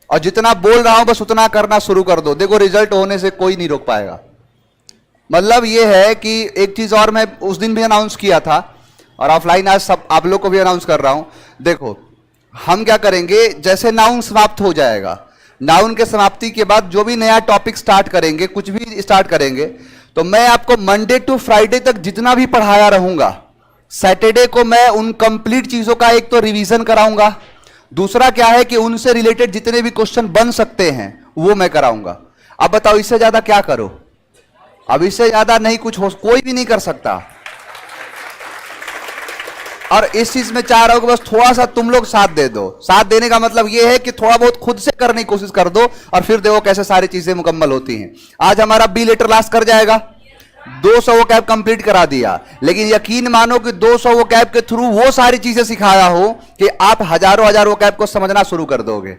और जितना बोल रहा हूं बस उतना करना शुरू कर दो। देखो रिजल्ट होने से कोई नहीं रोक पाएगा। मतलब ये है कि एक चीज और मैं उस दिन भी अनाउंस किया था और ऑफलाइन आज सब आप लोग को भी अनाउंस कर रहा हूं। देखो हम क्या करेंगे, जैसे नाउन समाप्त हो जाएगा, नाउन के समाप्ति के बाद जो भी नया टॉपिक स्टार्ट करेंगे, कुछ भी स्टार्ट करेंगे, तो मैं आपको मंडे टू फ्राइडे तक जितना भी पढ़ाया रहूंगा, सैटरडे को मैं उन कंप्लीट चीजों का एक तो रिवीजन कराऊंगा, दूसरा क्या है कि उनसे रिलेटेड जितने भी क्वेश्चन बन सकते हैं वो मैं कराऊंगा। अब बताओ इससे ज्यादा क्या करो? अब इससे ज्यादा नहीं कुछ हो, कोई भी नहीं कर सकता। और इस चीज में चाह रहा हूं कि बस थोड़ा सा तुम लोग साथ दे दो। साथ देने का मतलब यह है कि थोड़ा बहुत खुद से करने की कोशिश कर दो और फिर देखो कैसे सारी चीजें मुकम्मल होती हैं। आज हमारा बी लेटर लास्ट कर जाएगा, 200 वो कैब कंप्लीट करा दिया, लेकिन यकीन मानो कि 200 वो कैब के थ्रू वो सारी चीजें सिखाया हो कि आप हजारों वो कैब को समझना शुरू कर दोगे।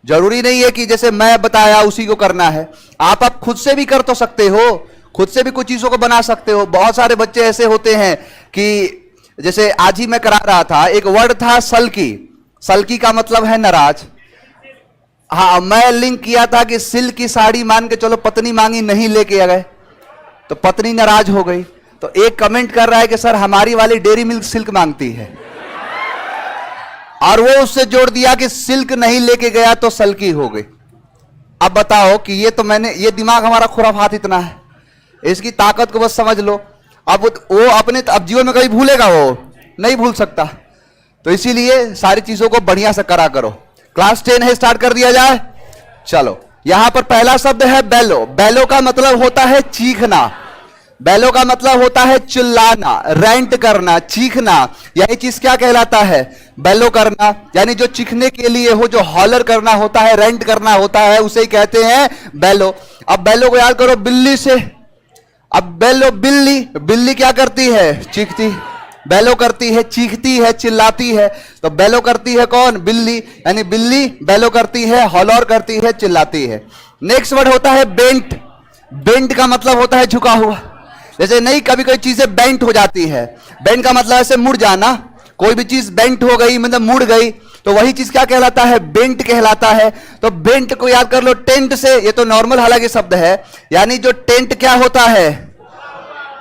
जरूरी नहीं है कि जैसे मैं बताया उसी को करना है, आप खुद से भी कर तो सकते हो, खुद से भी कुछ चीजों को बना सकते हो। बहुत सारे बच्चे ऐसे होते हैं कि जैसे आज ही मैं करा रहा था, एक वर्ड था सल्की। सल्की का मतलब है नाराज। हाँ, मैं लिंक किया था कि सिल्क की साड़ी मान के चलो, पत्नी मांगी नहीं लेके आ गए तो पत्नी नाराज हो गई। तो एक कमेंट कर रहा है कि सर हमारी वाली डेयरी मिल्क सिल्क मांगती है, और वो उससे जोड़ दिया कि सिल्क नहीं लेके गया तो सल्की हो गई। अब बताओ कि ये तो मैंने, ये दिमाग हमारा खुराफात इतना है, इसकी ताकत को बस समझ लो। अब वो अपने अब जीवन में कभी भूलेगा? वो नहीं भूल सकता। तो इसीलिए सारी चीजों को बढ़िया से करा करो। क्लास 10 है, स्टार्ट कर दिया जाए। चलो, यहां पर पहला शब्द है बेलो। बेलो का मतलब होता है चीखना। बेलो का मतलब होता है चिल्लाना, रेंट करना, चीखना। यही चीज क्या कहलाता है? बेलो करना। यानी जो चीखने के लिए हो, जो हॉलर करना होता है, रेंट करना होता है, उसे ही कहते हैं बेलो। अब बेलो को याद करो बिल्ली से। अब बेलो बिल्ली, बिल्ली क्या करती है? चीखती। बेलो करती है, चीखती है, चिल्लाती है। तो बेलो करती है कौन? बिल्ली। यानी बिल्ली बेलो करती है, हॉलर करती है, चिल्लाती है। नेक्स्ट वर्ड होता है बेंट। बेंट का मतलब होता है झुका हुआ। जैसे नहीं, कभी कोई चीजें बेंट हो जाती है। बेंट का मतलब ऐसे मुड़ जाना। कोई भी चीज बेंट हो गई मतलब मुड़ गई, तो वही चीज क्या कहलाता है? बेंट कहलाता है। तो बेंट को याद कर लो टेंट से। ये तो नॉर्मल हालांकि शब्द है, यानी जो टेंट क्या होता है?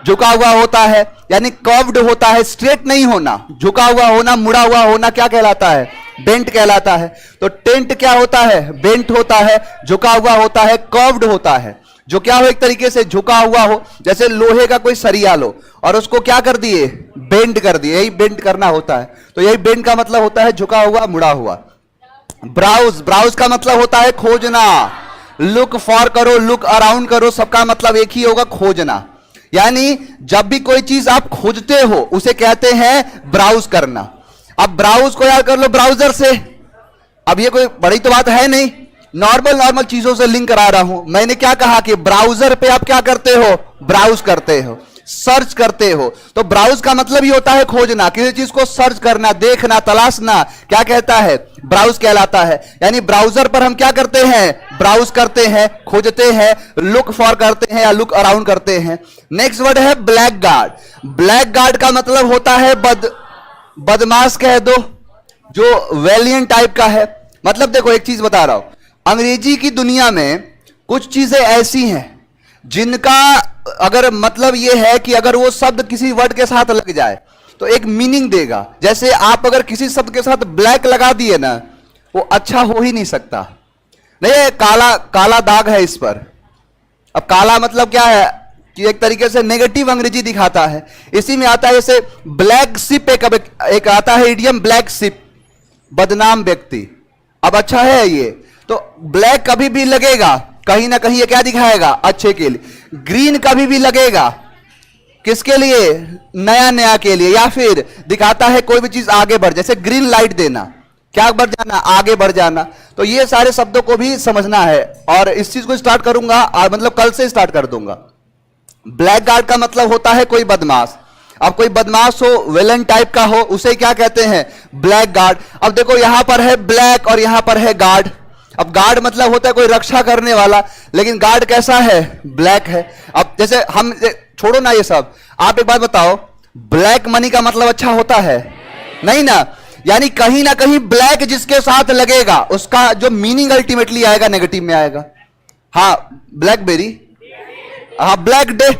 झुका हुआ होता है, यानी कर्व्ड होता है, स्ट्रेट नहीं होना। झुका हुआ होना, मुड़ा हुआ होना क्या कहलाता है? बेंट कहलाता है। तो टेंट क्या होता है? बेंट होता है, झुका हुआ होता है, कर्व्ड होता है। जो क्या हो, एक तरीके से झुका हुआ हो। जैसे लोहे का कोई सरिया लो और उसको क्या कर दिए? बेंड कर दिए। यही बेंड करना होता है। तो यही बेंड का मतलब होता है झुका हुआ, मुड़ा हुआ। ब्राउज, ब्राउज का मतलब होता है खोजना। लुक फॉर करो, लुक अराउंड करो, सबका मतलब एक ही होगा, खोजना। यानी जब भी कोई चीज आप खोजते हो उसे कहते हैं ब्राउज करना। अब ब्राउज को याद कर लो ब्राउजर से। अब ये कोई बड़ी तो बात है नहीं, नॉर्मल चीजों से लिंक करा रहा हूं। मैंने क्या कहा कि ब्राउजर पे आप क्या करते हो? ब्राउज करते हो, सर्च करते हो। तो ब्राउज का मतलब ही होता है खोजना, किसी चीज को सर्च करना, देखना, तलाशना। क्या कहता है? ब्राउज कहलाता है। यानी ब्राउजर पर हम क्या करते हैं? ब्राउज करते हैं, खोजते हैं, लुक फॉर करते हैं या लुक अराउंड करते हैं। नेक्स्ट वर्ड है ब्लैक गार्ड। ब्लैक गार्ड का मतलब होता है बदमाश कह दो, जो वेलियंट टाइप का है। मतलब देखो एक चीज बता रहा हूं, अंग्रेजी की दुनिया में कुछ चीजें ऐसी हैं जिनका अगर मतलब यह है कि अगर वो शब्द किसी वर्ड के साथ लग जाए तो एक मीनिंग देगा। जैसे आप अगर किसी शब्द के साथ ब्लैक लगा दिए ना, वो अच्छा हो ही नहीं सकता। नहीं, काला, काला दाग है इस पर। अब काला मतलब क्या है कि एक तरीके से नेगेटिव अंग्रेजी दिखाता है। इसी में आता है जैसे ब्लैक शिप, एक आता है इडियम ब्लैक शिप, बदनाम व्यक्ति। अब अच्छा है ये, तो ब्लैक कभी भी लगेगा कहीं ना कहीं ये क्या दिखाएगा? अच्छे के लिए। ग्रीन कभी भी लगेगा किसके लिए? नया के लिए, या फिर दिखाता है कोई भी चीज आगे बढ़, जैसे ग्रीन लाइट देना, क्या बढ़ जाना? आगे बढ़ जाना। तो ये सारे शब्दों को भी समझना है और इस चीज को स्टार्ट करूंगा, मतलब कल से स्टार्ट कर दूंगा। ब्लैक गार्ड का मतलब होता है कोई बदमाश। अब कोई बदमाश हो, विलन टाइप का हो, उसे क्या कहते हैं? Black guard. अब देखो यहां पर है ब्लैक और यहां पर है गार्ड। अब गार्ड मतलब होता है कोई रक्षा करने वाला, लेकिन गार्ड कैसा है? ब्लैक है। अब जैसे हम, छोड़ो ना ये सब, आप एक बात बताओ, ब्लैक मनी का मतलब अच्छा होता है? नहीं ना। यानी कहीं ना कहीं ब्लैक जिसके साथ लगेगा उसका जो मीनिंग अल्टीमेटली आएगा नेगेटिव में आएगा। हाँ, ब्लैकबेरी, हाँ ब्लैक डे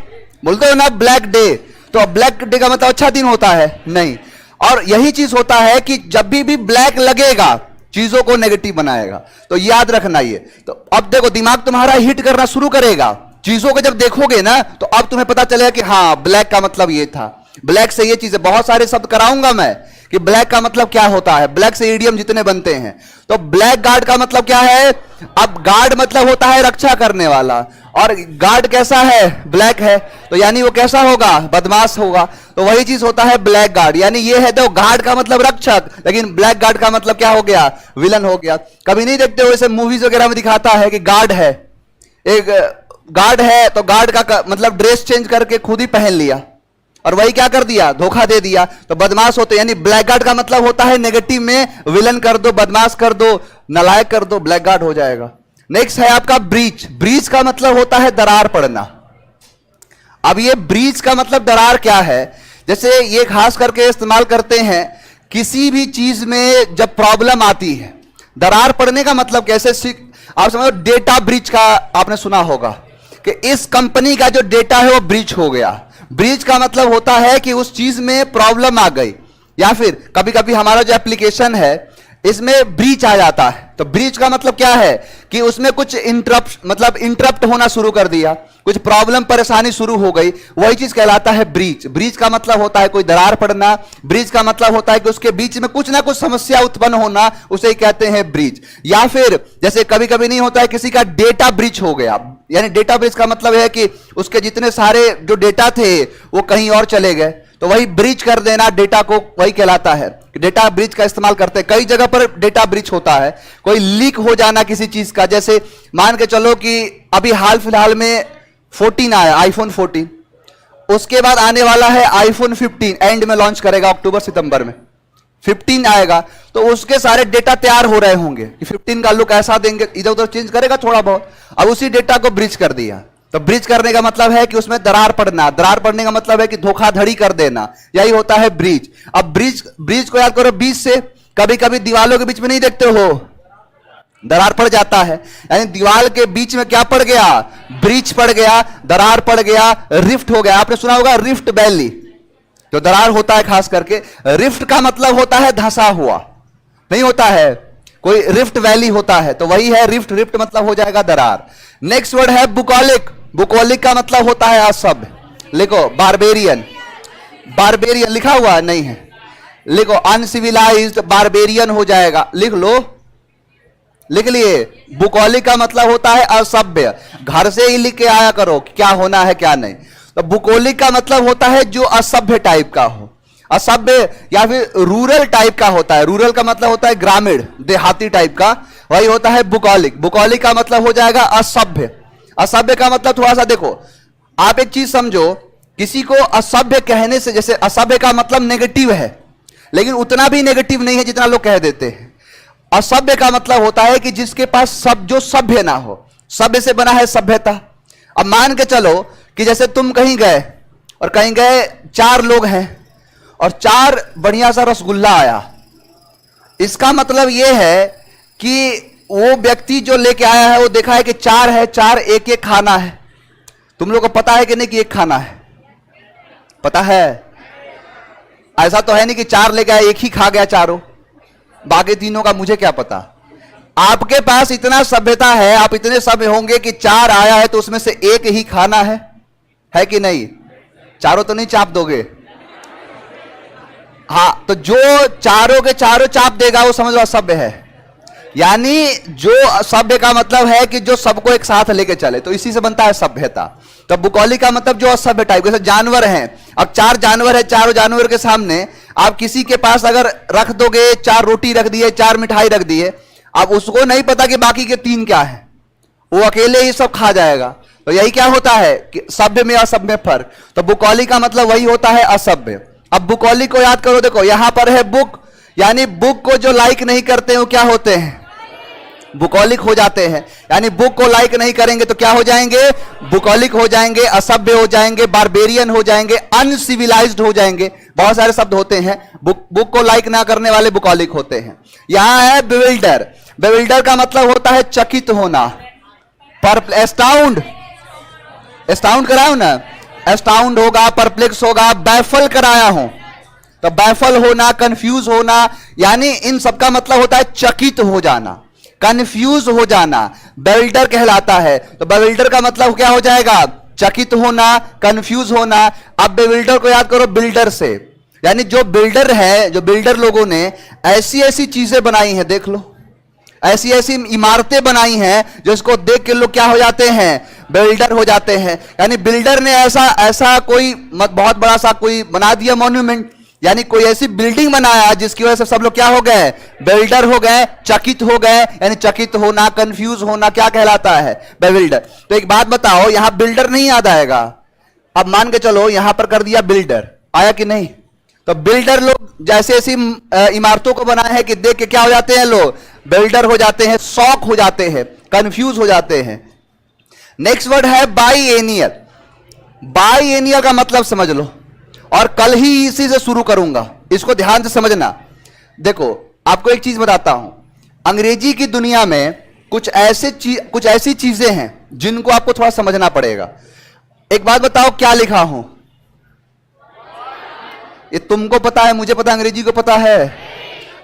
बोलते हो ना, ब्लैक डे, तो ब्लैक डे का मतलब अच्छा दिन होता है नहीं। और यही चीज होता है कि जब भी ब्लैक लगेगा चीजों को नेगेटिव बनाएगा, तो याद रखना ये। तो अब देखो दिमाग तुम्हारा हिट करना शुरू करेगा, चीजों को जब देखोगे ना तो अब तुम्हें पता चलेगा कि हाँ ब्लैक का मतलब ये था, ब्लैक से ये चीजें, बहुत सारे शब्द कराऊंगा मैं कि ब्लैक का मतलब क्या होता है, ब्लैक से इडियम जितने बनते हैं। तो ब्लैक गार्ड का मतलब क्या है, अब गार्ड मतलब होता है रक्षा करने वाला, और गार्ड कैसा है, ब्लैक है, तो यानी वो कैसा होगा, बदमाश होगा। तो वही चीज होता है ब्लैक गार्ड, यानी ये है तो गार्ड का मतलब रक्षक, लेकिन ब्लैक गार्ड का मतलब क्या हो गया, विलन हो गया। कभी नहीं देखते हो ऐसे मूवीज वगैरह में दिखाता है कि गार्ड है, एक गार्ड है तो गार्ड का मतलब ड्रेस चेंज करके खुद ही पहन लिया और वही क्या कर दिया, धोखा दे दिया, तो बदमाश होते। यानी ब्लैक गार्ड का मतलब होता है नेगेटिव में, विलन कर दो, बदमाश कर दो, नालायक कर दो, ब्लैक गार्ड हो जाएगा। नेक्स्ट है आपका ब्रीच। ब्रीच का मतलब होता है दरार पड़ना। अब ये ब्रीच का मतलब दरार क्या है, जैसे ये खास करके इस्तेमाल करते हैं किसी भी चीज में जब प्रॉब्लम आती है। दरार पड़ने का मतलब कैसे, आप समझो डेटा ब्रीच का आपने सुना होगा कि इस कंपनी का जो डेटा है वो ब्रीच हो गया। ब्रीच का मतलब होता है कि उस चीज में प्रॉब्लम आ गई, या फिर कभी कभी हमारा जो एप्लीकेशन है इसमें ब्रीच आ जाता है। तो ब्रीच का मतलब क्या है कि उसमें कुछ इंटरप्ट होना शुरू कर दिया, कुछ प्रॉब्लम परेशानी शुरू हो गई, वही चीज कहलाता है ब्रीच। ब्रीच का मतलब होता है कोई दरार पड़ना, ब्रीच का मतलब होता है कि उसके बीच में कुछ ना कुछ समस्या उत्पन्न होना, उसे ही कहते हैं ब्रीच। या फिर जैसे कभी कभी नहीं होता है किसी का डेटा ब्रीच हो गया, यानी डेटा ब्रीच का मतलब है कि उसके जितने सारे जो डेटा थे वो कहीं और चले गए, तो वही ब्रीच कर देना डेटा को, वही कहलाता है। डेटा ब्रीच का इस्तेमाल करते हैं, कई जगह पर डेटा ब्रीच होता है। कोई लीक हो जाना किसी चीज का, जैसे मान के चलो कि अभी हाल फिलहाल में 14 आया, आईफोन 14, उसके बाद आने वाला है आईफोन 15, एंड में लॉन्च करेगा, अक्टूबर सितंबर में 15 आएगा, तो उसके सारे डेटा तैयार हो रहे होंगे कि 15 का लुक ऐसा देंगे, इधर उधर चेंज करेगा थोड़ा बहुत। अब उसी डेटा को ब्रीच कर दिया, तो ब्रीच करने का मतलब है कि उसमें दरार पड़ना, दरार पड़ने का मतलब है कि धोखाधड़ी कर देना, यही होता है ब्रीच। अब ब्रीच को याद करो बीच से, कभी कभी दीवालों के बीच में नहीं देखते हो दरार पड़ जाता है, यानी दीवार के बीच में क्या पड़ गया, ब्रीच पड़ गया, दरार पड़ गया, रिफ्ट हो गया। आपने सुना होगा रिफ्ट वैली, जो दरार होता है खास करके, रिफ्ट का मतलब होता है धंसा हुआ, नहीं होता है, कोई रिफ्ट वैली होता है, तो वही है रिफ्ट, रिफ्ट मतलब हो जाएगा दरार। नेक्स्ट वर्ड है बुकॉलिक। बुकॉलिक का मतलब होता है असभ्य, लिखो बारबेरियन, बारबेरियन लिखा हुआ नहीं है, लिखो अनसिविलाइज्ड, बारबेरियन हो जाएगा, लिख लो, लिख लिए। बुकॉलिक का मतलब होता है असभ्य, घर से ही लिख के आया करो क्या होना है क्या नहीं। तो बुकॉलिक का मतलब होता है जो असभ्य टाइप का हो, असभ्य या फिर रूरल टाइप का होता है। रूरल का मतलब होता है ग्रामीण, देहाती टाइप का, वही होता है बुकॉलिक। बुकॉलिक का मतलब हो जाएगा असभ्य। असभ्य का मतलब थोड़ा सा देखो, आप एक चीज समझो, किसी को असभ्य कहने से, जैसे असभ्य का मतलब नेगेटिव है, लेकिन उतना भी नेगेटिव नहीं है जितना लोग कह देते हैं। असभ्य का मतलब होता है कि जिसके पास सब जो सभ्य ना हो, सभ्य से बना है सभ्यता। अब मान के चलो कि जैसे तुम कहीं गए और कहीं गए 4 लोग हैं और 4 बढ़िया सा रसगुल्ला आया, इसका मतलब यह है कि वो व्यक्ति जो लेके आया है वो देखा है कि 4 है, 4 एक एक खाना है। तुम लोग को पता है कि नहीं कि एक खाना है, पता है? ऐसा तो है नहीं कि 4 लेके आया एक ही खा गया चारों, बाकी तीनों का मुझे क्या पता। आपके पास इतना सभ्यता है, आप इतने सभ्य होंगे कि 4 आया है तो उसमें से एक ही खाना है कि नहीं? चारों तो नहीं चाप दोगे? हाँ, तो जो चारों के चारों चाप देगा वो समझ लो असभ्य है। यानी जो सभ्य का मतलब है कि जो सबको एक साथ लेके चले, तो इसी से बनता है सभ्यता। तो बुकॉलिक का मतलब जो असभ्य टाइप, जैसे जानवर हैं, अब 4 जानवर है, चारों जानवर के सामने आप किसी के पास अगर रख दोगे, 4 रोटी रख दिए, 4 मिठाई रख दिए, अब उसको नहीं पता कि बाकी के 3 क्या है, वो अकेले ही सब खा जाएगा। तो यही क्या होता है कि सभ्य में असभ्य में फर्क। तो बुकॉलिक का मतलब वही होता है असभ्य। अब बुकॉलिक को याद करो, देखो यहां पर है बुक, यानी बुक को जो लाइक नहीं करते हैं वो क्या होते हैं, बुकॉलिक हो जाते हैं। यानी बुक को लाइक नहीं करेंगे तो क्या हो जाएंगे, बुकॉलिक हो जाएंगे, असभ्य हो जाएंगे, बारबेरियन हो जाएंगे, अनसिविलाइज्ड हो जाएंगे। बहुत सारे शब्द होते हैं, बुक को लाइक ना करने वाले बुकॉलिक होते हैं। यहां है बेविल्डर। बेविल्डर का मतलब होता है चकित होना। पर एस्टाउंड, एस्टाउंड कराया ना, एस्टाउंड होगा, परप्लेक्स होगा, बैफल कराया हूं, तो बैफल होना, कंफ्यूज होना, यानी इन सबका मतलब होता है चकित हो जाना, कंफ्यूज हो जाना, बेविल्डर कहलाता है। तो बेविल्डर का मतलब क्या हो जाएगा? चकित होना, कंफ्यूज होना। अब बेविल्डर को याद करो बिल्डर से, यानी जो बिल्डर है, जो बिल्डर लोगों ने ऐसी ऐसी चीजें बनाई हैं, देख लो, ऐसी ऐसी इमारतें बनाई हैं जिसको देख के लोग क्या हो जाते हैं? बिल्डर हो जाते हैं। यानी बिल्डर ने ऐसा ऐसा कोई बहुत बड़ा सा कोई बना दिया मॉन्यूमेंट, यानी कोई ऐसी बिल्डिंग बनाया जिसकी वजह से सब लोग क्या हो गए? बिल्डर हो गए, चकित हो गए। यानी चकित होना, कंफ्यूज होना क्या कहलाता है? बेविल्डर। तो एक बात बताओ, यहां बिल्डर नहीं याद आएगा? अब मान के चलो यहां पर कर दिया बिल्डर, आया कि नहीं? तो बिल्डर लोग जैसे ऐसी इमारतों को बनाए हैं कि देख के क्या हो जाते हैं लोग? बिल्डर हो जाते हैं, शॉक हो जाते हैं, कंफ्यूज हो जाते हैं। नेक्स्ट वर्ड है बाईएनियल। बाईएनियल का मतलब समझ लो, और कल ही इसी से शुरू करूंगा, इसको ध्यान से समझना। देखो आपको एक चीज बताता हूं, अंग्रेजी की दुनिया में कुछ ऐसी चीजें हैं जिनको आपको थोड़ा समझना पड़ेगा। एक बात बताओ, क्या लिखा हूं? ये तुमको पता है, मुझे पता, अंग्रेजी को पता है।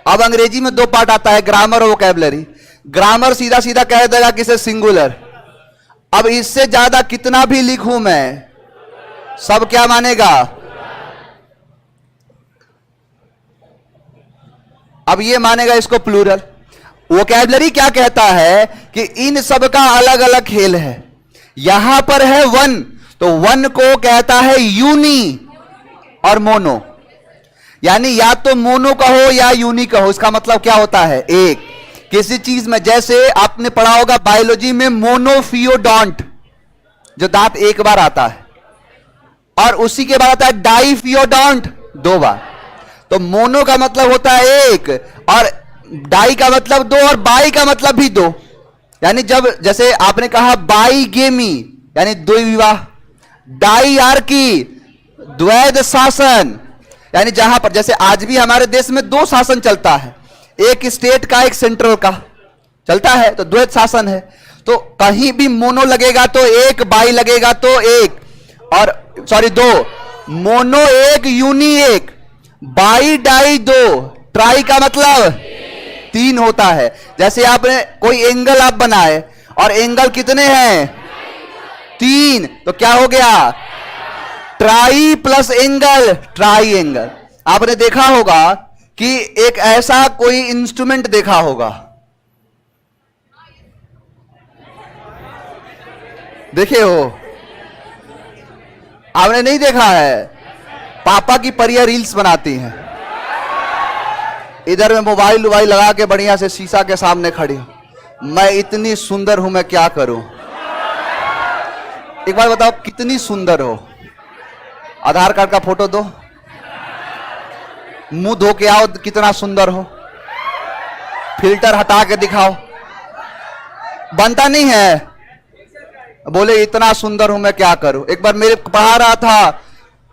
अब अंग्रेजी में दो पार्ट आता है, ग्रामर और वोकैबुलरी। ग्रामर सीधा सीधा कह देगा किसे? सिंगुलर। अब इससे ज्यादा कितना भी लिखूं मैं, सब क्या मानेगा? अब ये मानेगा इसको प्लूरल। वोकैबुलरी क्या कहता है कि इन सब का अलग अलग खेल है। यहां पर है वन, तो वन को कहता है यूनी और मोनो, यानी या तो मोनो कहो या यूनी कहो। इसका मतलब क्या होता है? एक। किसी चीज में, जैसे आपने पढ़ा होगा बायोलॉजी में मोनोफियोडोंट, जो दांत एक बार आता है, और उसी के बाद आता है डाइफियोडोंट, दो बार। तो मोनो का मतलब होता है एक, और डाई का मतलब दो, और बाई का मतलब भी दो। यानी जब, जैसे आपने कहा बाईगेमी यानी द्विविवाह, डाईआर्की द्वैध शासन, यानी जहां पर, जैसे आज भी हमारे देश में दो शासन चलता है, एक स्टेट का एक सेंट्रल का चलता है, तो द्वैध शासन है। तो कहीं भी मोनो लगेगा तो एक, बाई लगेगा तो एक, और सॉरी दो, मोनो एक, यूनी एक, बाई डाई दो, ट्राई का मतलब तीन होता है। जैसे आपने कोई एंगल आप बनाए, और एंगल कितने हैं? तीन, तो क्या हो गया? Try plus angle, try angle. आपने देखा होगा कि एक ऐसा कोई इंस्ट्रूमेंट देखा होगा, देखे हो? आपने नहीं देखा है? पापा की परियां रील्स बनाती हैं, इधर में मोबाइल वोबाइल लगा के बढ़िया से शीशा के सामने खड़ी हूं, मैं इतनी सुंदर हूं, मैं क्या करूं? एक बार बताओ, कितनी सुंदर हो? आधार कार्ड का फोटो दो, मुंह धो के आओ, कितना सुंदर हो, फिल्टर हटा के दिखाओ, बनता नहीं है। बोले इतना सुंदर हूं, मैं क्या करूं? एक बार मेरे पढ़ा रहा था,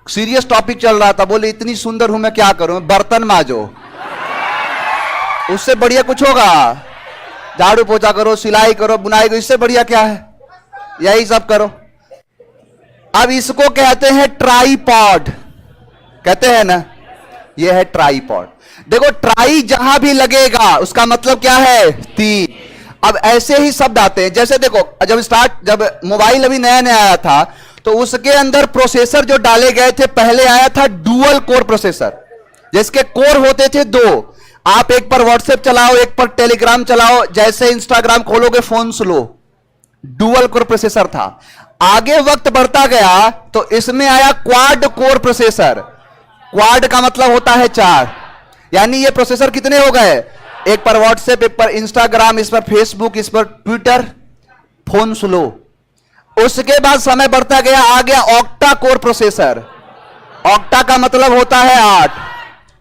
सीरियस टॉपिक चल रहा था, बोले इतनी सुंदर हूं, मैं क्या करूं? बर्तन मांजो, उससे बढ़िया कुछ होगा? झाड़ू पोछा करो, सिलाई करो, बुनाई करो, इससे बढ़िया क्या है? यही सब करो। अब इसको कहते हैं ट्राइपॉड, कहते हैं ना, यह है ट्राइपॉड। देखो ट्राई जहां भी लगेगा उसका मतलब क्या है? तीन। अब ऐसे ही शब्द आते हैं, जैसे देखो जब मोबाइल अभी नया नया आया था, तो उसके अंदर प्रोसेसर जो डाले गए थे, पहले आया था डुअल कोर प्रोसेसर, जिसके कोर होते थे दो। आप एक पर व्हाट्सएप चलाओ, एक पर टेलीग्राम चलाओ, जैसे इंस्टाग्राम खोलोगे phone slow, dual core processor था। आगे वक्त बढ़ता गया तो इसमें आया क्वाड कोर प्रोसेसर। क्वाड का मतलब होता है चार, यानी ये प्रोसेसर कितने हो गए? एक पर व्हाट्सएप, एक पर इंस्टाग्राम, इस पर फेसबुक, इस पर ट्विटर, फोन स्लो। उसके बाद समय बढ़ता गया, आ गया ऑक्टा कोर प्रोसेसर। ऑक्टा का मतलब होता है 8।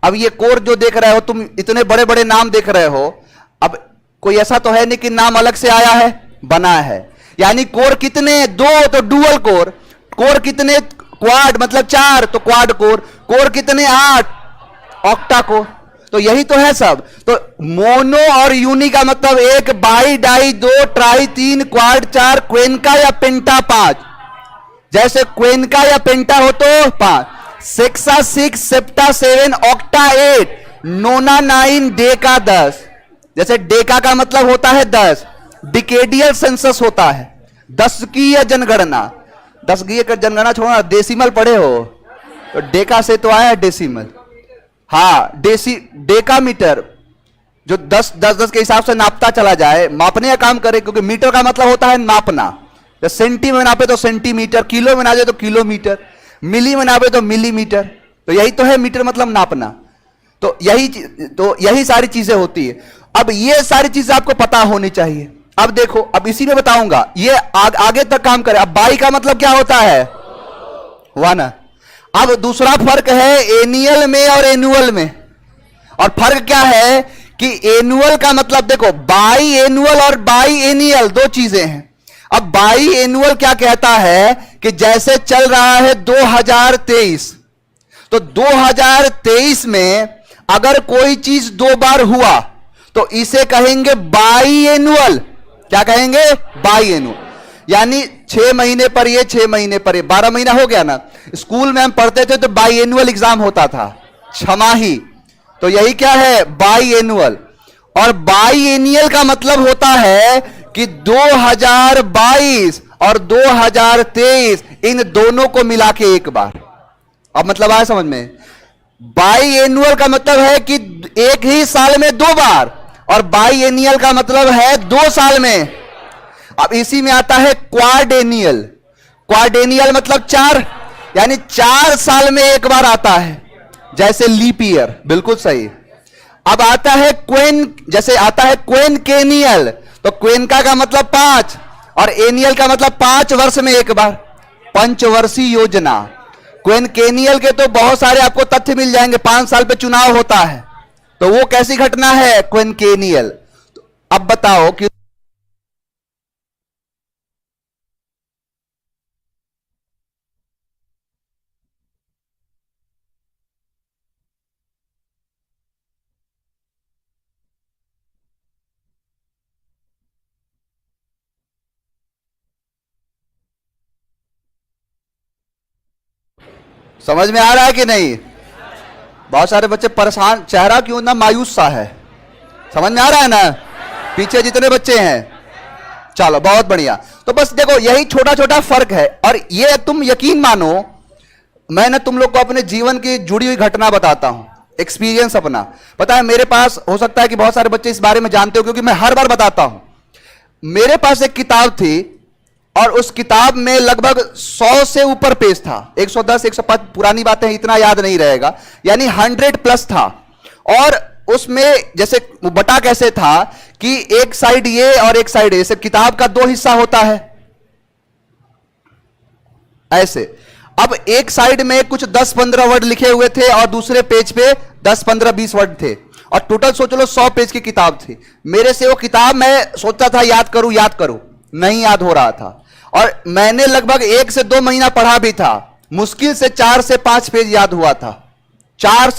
अब ये कोर जो देख रहे हो तुम, इतने बड़े बड़े नाम देख रहे हो, अब कोई ऐसा तो है नहीं कि नाम अलग से आया है, बना है। यानी कोर कितने? 2, तो डुअल कोर। कोर कितने? क्वाड मतलब 4, तो क्वाड कोर। कोर कितने? 8 ऑक्टा कोर। तो यही तो है सब। तो मोनो और यूनि का मतलब 1, बाई, डाई 2, ट्राई 3, क्वाड 4, क्वेनका या पेंटा 5। जैसे क्वेनका या पेंटा हो तो 5, सेक्सा 6, सेप्टा 7, ऑक्टा 8, नोना 9, डेका 10। जैसे डेका का मतलब होता है 10, डिकेडियल सेंसस होता है, 10 की जनगणना। 10 की जनगणना छोड़ना, डेसिमल पढ़े हो तो डेका से तो आया डेसिमल। हाँ, डेकामीटर जो 10 के हिसाब से नापता चला जाए, मापने का काम करे, क्योंकि मीटर का मतलब होता है नापना। तो सेंटी में नापे तो सेंटीमीटर, किलो में नापे तो किलोमीटर, मिली में नापे तो मिलीमीटर। तो यही तो है मीटर मतलब नापना। तो यही सारी चीजें होती है। अब ये सारी चीजें आपको पता होनी चाहिए। अब देखो, अब इसी में बताऊंगा, ये आगे तक काम करे। अब बाई का मतलब क्या होता है? हुआ ना। अब दूसरा फर्क है एनियल में और एनुअल में। और फर्क क्या है कि एनुअल का मतलब देखो, बाई एनुअल और बाई एनियल 2 चीजें हैं। अब बाई एनुअल क्या कहता है कि जैसे चल रहा है 2023, तो 2023 में अगर कोई चीज 2 बार हुआ तो इसे कहेंगे बाई एनुअल। क्या कहेंगे? By annual. यानी 6 महीने पर ये, 6 महीने पर ये, 12 महीना हो गया ना। स्कूल में हम पढ़ते थे तो बाई एनुअल एग्जाम होता था, छमाही। तो यही क्या है? By annual. और बाई एनियल का मतलब होता है कि 2022 और 2023 इन दोनों को मिला के एक बार। अब मतलब आया समझ में? बाई एनुअल का मतलब है कि एक ही साल में 2 बार, और बाई एनियल का मतलब है 2 साल में। अब इसी में आता है क्वाडेनियल। क्वाडेनियल मतलब 4, यानी 4 साल में एक बार आता है, जैसे लीप ईयर। बिल्कुल सही। अब आता है क्वेन, जैसे आता है क्वेनकेनियल, तो क्वेनका का मतलब 5 और एनियल का मतलब 5 वर्ष में एक बार, पंचवर्षीय योजना। क्वेनकेनियल के तो बहुत सारे आपको तथ्य मिल जाएंगे। 5 साल पे चुनाव होता है, तो वो कैसी घटना है? क्वेनकेनियल। तो अब बताओ कि समझ में आ रहा है कि नहीं? बहुत सारे बच्चे परेशान, चेहरा क्यों ना मायूस सा है। समझ में आ रहा है ना? पीछे जितने बच्चे हैं, चलो बहुत बढ़िया। तो बस देखो, यही छोटा छोटा फर्क है। और ये तुम यकीन मानो, मैं ना तुम लोग को अपने जीवन की जुड़ी हुई घटना बताता हूं, एक्सपीरियंस अपना। पता है, मेरे पास, हो सकता है कि बहुत सारे बच्चे इस बारे में जानते हो, क्योंकि मैं हर बार बताता हूं। मेरे पास एक किताब थी और उस किताब में लगभग 100 से ऊपर पेज था। 110, 105, पुरानी बातें, इतना याद नहीं रहेगा, यानी 100 प्लस था। और उसमें जैसे बटा कैसे था कि एक साइड ये और एक साइड ये, किताब का 2 हिस्सा होता है ऐसे। अब एक साइड में कुछ 10-15 वर्ड लिखे हुए थे और दूसरे पेज पे 10-15-20 वर्ड थे, और टोटल सोच लो 100 पेज की किताब थी। मेरे से वो किताब मैं सोचता था याद करूं, नहीं याद हो रहा था। और मैंने लगभग 1 से 2 महीना पढ़ा भी था, मुश्किल से 4 से 5 पेज याद हुआ था। 4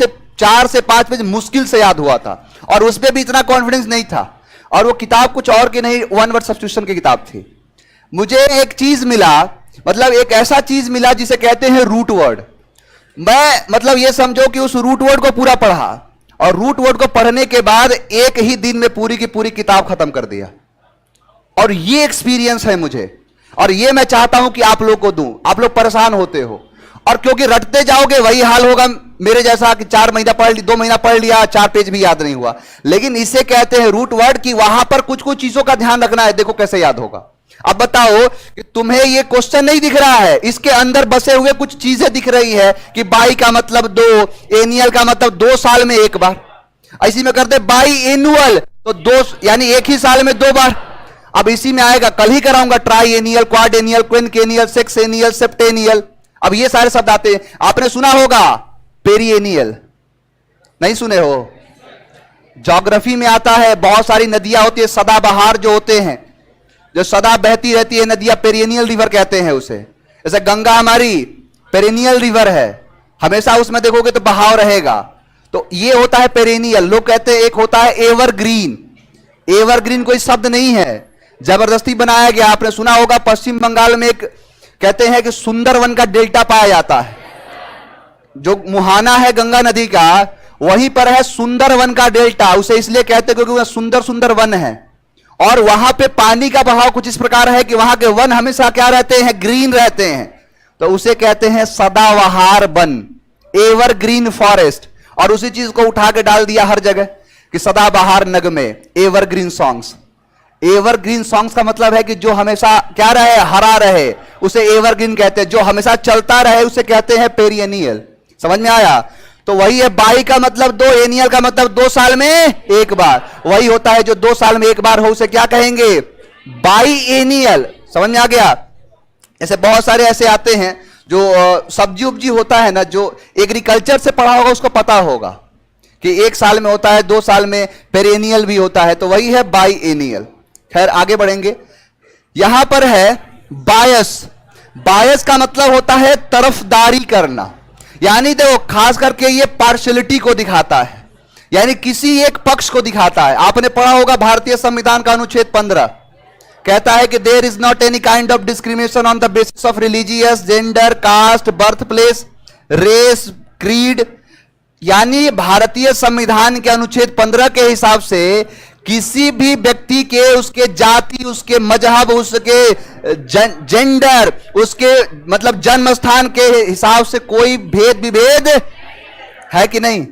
से 5 पेज मुश्किल से याद हुआ था, और उस पर भी इतना कॉन्फिडेंस नहीं था। और वो किताब कुछ और की नहीं, 1 वर्ड सब्स्टिट्यूशन की किताब थी। मुझे एक चीज मिला, मतलब एक ऐसा चीज मिला जिसे कहते हैं रूट वर्ड। मैं मतलब ये समझो कि उस रूट वर्ड को पूरा पढ़ा, और रूट वर्ड को पढ़ने के बाद एक ही दिन में पूरी की पूरी किताब खत्म कर दिया। और ये एक्सपीरियंस है मुझे, और ये मैं चाहता हूं कि आप लोग को दूं। आप लोग परेशान होते हो, और क्योंकि रटते जाओगे वही हाल होगा मेरे जैसा कि 4 महीना पढ़ लिया, 2 महीना पढ़ लिया, 4 पेज भी याद नहीं हुआ। लेकिन इसे कहते हैं रूट वर्ड, कि वहां पर कुछ कुछ चीजों का ध्यान रखना है। देखो कैसे याद होगा। अब बताओ कि तुम्हें ये क्वेश्चन नहीं दिख रहा है, इसके अंदर बसे हुए कुछ चीजें दिख रही है कि बाई का मतलब 2, एनियल का मतलब 2 साल में एक बार। इसी में करते बाई एनुअल, तो 2 यानी एक ही साल में 2 बार। अब इसी में आएगा, कल ही कराऊंगा, ट्राई एनियल, क्वाड एनियल, क्विनकेनियल, सेक्स एनियल, सेप्टेनियल। अब ये सारे शब्द आते हैं। आपने सुना होगा पेरिएनियल, नहीं सुने हो? ज्योग्राफी में आता है, बहुत सारी नदियां होती है सदाबहार जो होते हैं, जो सदा बहती रहती है नदियां, पेरिएनियल रिवर कहते हैं उसे। जैसे गंगा हमारी पेरिनियल रिवर है, हमेशा उसमें देखोगे तो बहाव रहेगा। तो ये होता है पेरेनियल। लोग कहते हैं एक होता है एवरग्रीन। एवरग्रीन कोई शब्द नहीं है, जबरदस्ती बनाया गया। आपने सुना होगा पश्चिम बंगाल में एक कहते हैं कि सुंदरवन का डेल्टा पाया जाता है। जो मुहाना है गंगा नदी का, वहीं पर है सुंदरवन का डेल्टा। उसे इसलिए कहते हैं क्योंकि वह सुंदर सुंदर वन है, और वहां पे पानी का बहाव कुछ इस प्रकार है कि वहां के वन हमेशा क्या रहते हैं, ग्रीन रहते हैं। तो उसे कहते हैं सदाबहार वन, एवरग्रीन फॉरेस्ट। और उसी चीज को उठा के डाल दिया हर जगह कि सदाबहार नगमे, एवरग्रीन सॉन्ग्स। एवरग्रीन सॉन्ग्स का मतलब है कि जो हमेशा क्या रहे, हरा रहे, उसे एवरग्रीन कहते हैं। जो हमेशा चलता रहे उसे कहते हैं पेरियनियल। समझ में आया? तो वही है, बाई का मतलब दो, एनियल का मतलब 2 साल में एक बार। वही होता है जो 2 साल में एक बार हो उसे क्या कहेंगे, बाई एनियल। समझ में आ गया? ऐसे बहुत सारे ऐसे आते हैं जो सब्जी उब्जी होता है ना, जो एग्रीकल्चर से पढ़ा होगा उसको पता होगा कि 1 साल में होता है, 2 साल में पेरेनियल भी होता है। तो वही है बाई एनियल। खैर आगे बढ़ेंगे। यहां पर है बायस। बायस का मतलब होता है तरफदारी करना। यानी देखो, खास करके ये पार्शियलिटी को दिखाता है, यानी किसी एक पक्ष को दिखाता है। आपने पढ़ा होगा भारतीय संविधान का अनुच्छेद 15 कहता है कि there is not any kind of discrimination on the basis of religious, gender, caste, birth place, race, creed. यानी भारतीय संविधान के अनुच्छेद 15 के हिसाब से किसी भी व्यक्ति के, उसके जाति, उसके मजहब, उसके जेंडर, उसके मतलब जन्म स्थान के हिसाब से कोई भेद विभेद है कि नहीं।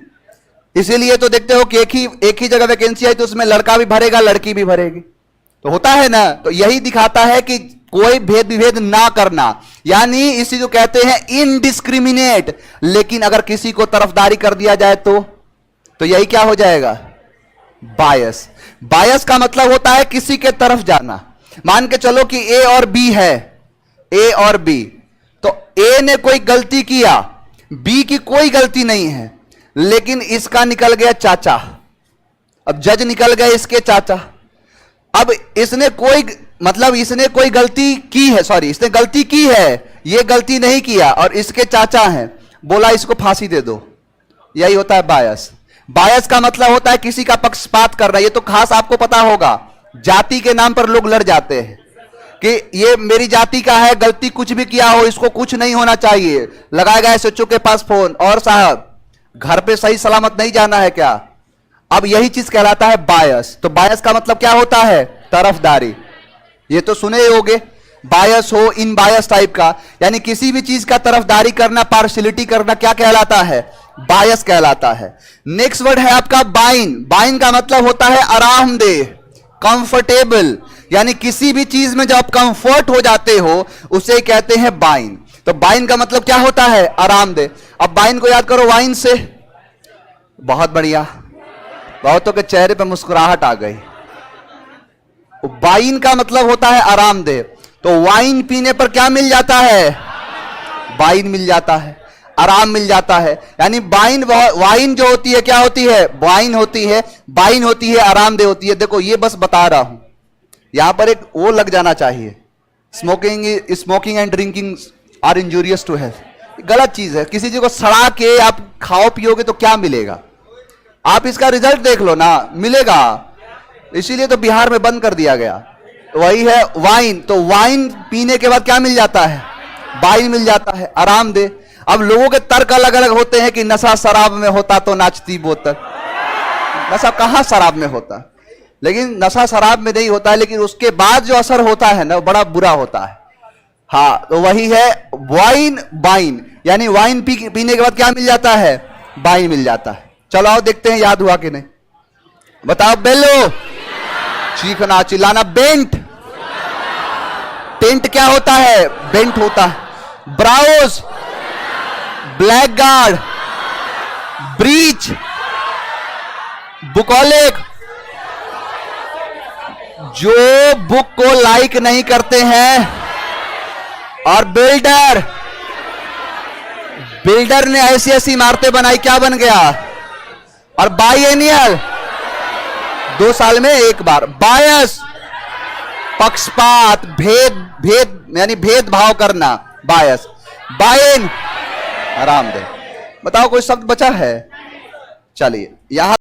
इसीलिए तो देखते हो कि एक ही जगह वैकेंसी आई तो उसमें लड़का भी भरेगा, लड़की भी भरेगी। तो होता है ना, तो यही दिखाता है कि कोई भेद विभेद ना करना, यानी इसी को कहते हैं इनडिस्क्रिमिनेट। लेकिन अगर किसी को तरफदारी कर दिया जाए तो यही क्या हो जाएगा, बायस। बायस का मतलब होता है किसी के तरफ जाना। मान के चलो कि ए और बी है, ए और बी, तो ए ने कोई गलती किया, बी की कोई गलती नहीं है, लेकिन इसका निकल गया चाचा। अब जज निकल गए इसके चाचा। अब इसने कोई गलती की है, सॉरी इसने गलती की है, ये गलती नहीं किया, और इसके चाचा हैं, बोला इसको फांसी दे दो। यही होता है बायस। बायस का मतलब होता है किसी का पक्षपात करना। ये तो खास आपको पता होगा, जाति के नाम पर लोग लड़ जाते हैं कि ये मेरी जाति का है, गलती कुछ भी किया हो, इसको कुछ नहीं होना चाहिए। लगाएगा एसएचओ के पास फोन, और साहब घर पे सही सलामत नहीं जाना है क्या। अब यही चीज कहलाता है बायस। तो बायस का मतलब क्या होता है, तरफदारी। ये तो सुने होगे, बायस हो, इन बायस टाइप का, यानी किसी भी चीज का तरफदारी करना, पार्शियलिटी करना, क्या कहलाता है, बायस कहलाता है। नेक्स्ट वर्ड है आपका बाइन। बाइन का मतलब होता है आरामदेह, कंफर्टेबल, यानी किसी भी चीज में जब आप कंफर्ट हो जाते हो उसे कहते हैं बाइन। तो बाइन का मतलब क्या होता है, आरामदेह। अब बाइन को याद करो वाइन से, बहुत बढ़िया, बहुतों के चेहरे पर मुस्कुराहट आ गई। वाइन का मतलब होता है आरामदेह। तो वाइन पीने पर क्या मिल जाता है, वाइन मिल जाता है, आराम मिल जाता है। यानी वाइन जो होती है क्या होती है, वाइन होती है, वाइन होती है, आरामदेह होती है। देखो ये बस बता रहा हूं, यहां पर एक वो लग जाना चाहिए, smoking and drinking are injurious to health. गलत चीज है। किसी चीज को सड़ा के आप खाओ पियोगे तो क्या मिलेगा, आप इसका रिजल्ट देख लो ना, मिलेगा। इसीलिए तो बिहार में बंद कर दिया गया। तो वही है वाइन। तो वाइन पीने के बाद क्या मिल जाता है, वाइन मिल जाता है, आरामदेह। अब लोगों के तर्क अलग अलग होते हैं कि नशा शराब में होता तो नाचती बोतल। नशा कहां शराब में होता, लेकिन नशा शराब में नहीं होता है, लेकिन उसके बाद जो असर होता है ना, बड़ा बुरा होता है। हाँ, तो वही है वाइन, वाइन, यानी वाइन पीने के बाद क्या मिल जाता है, वाइन मिल जाता है। चलो आओ देखते हैं याद हुआ कि नहीं, बताओ। बेलो, चीखना चिल्लाना। बेंट, टेंट क्या होता है, बेंट होता है। ब्राउज, ब्लैक गार्ड, ब्रीच, बुकॉलिक, जो बुक को लाइक नहीं करते हैं। और बिल्डर, बिल्डर ने ऐसी ऐसी इमारतें बनाई, क्या बन गया। और बाइएनियल, 2 साल में एक बार। बायस, पक्षपात, भेद यानी भेदभाव करना, बायस। बाइन, आरामदेह। बताओ कोई शब्द बचा है? चलिए यहां